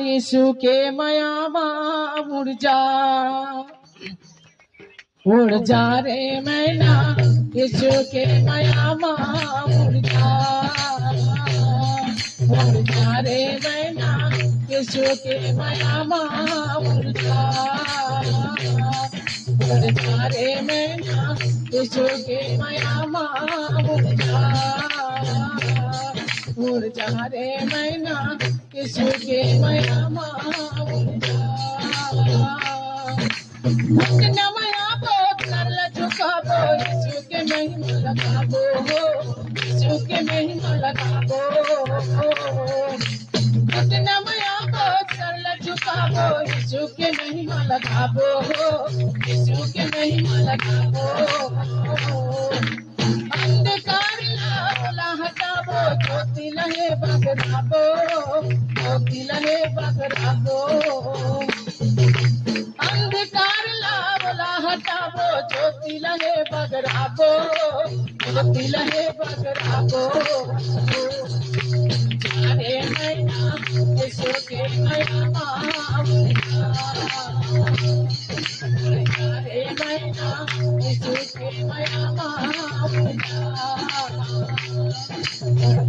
यीशु के मयामा उड़ जा रे मैना यीशु के मयामा उड़ जा रे मैना यीशु के मयामा उड़ जा रे मैना यीशु के मयामा उड़ जा रे मैना यीशु के मयामा उड़ जा मया बहुत कर झुकाबो यीशु के महिमा लगाबो यीशु के महिमा लगाबो मया बहुत कर झुकाबो यीशु के महिमा लगाबो यीशु के महिमा लगाबो अंधकार लाला हटाबो ज्योति लहे बगराबो ज्योति लहे बगराबो अंधकार लाला हटाबो ज्योति लहे बगराबो ज्योति लहे बगराबो जारे मैना यीशु के मयामा जारे मैना यीशु के मयामा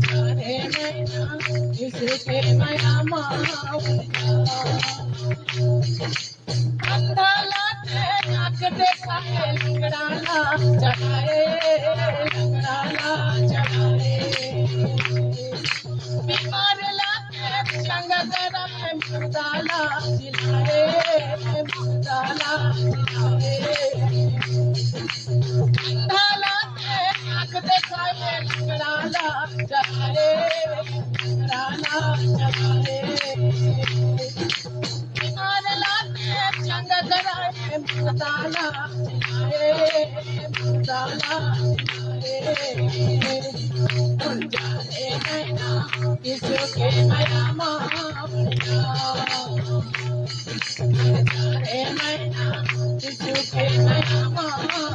जारे मैना यीशु के मयामा अंधा लाते आँख देखाए लंगड़ाला चढ़ाए बीमार लाते संग गरम मुर्दाला जिलाए मुर्दाला जिलाए अंधा लाते आँख देखाए लंगड़ाला चढ़ाए बीमार लाते संग गरम मुर्दाला जिलाए मुर्दाला उड़ जा रे मैना यीशु के मयामा उड़ जा रे मैना यीशु के मयामा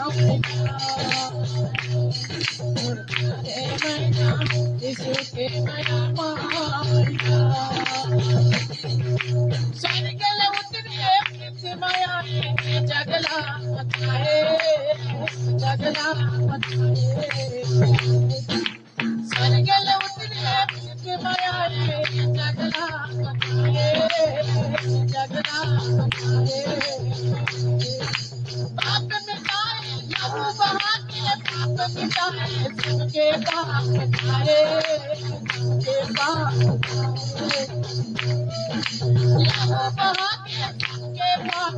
उड़ जा रे मैना यीशु के मयामा उड़ जा स्वर्गल उतरे पृथ्वी माया जगला मचाए स्वर्गल उतरे पृथ्वी माया जगला मचाए पाप मिटाए लहू बहा के पाप मिटाए सबके पाप मिटाए सबके पाप लहू बहा के सबके पाप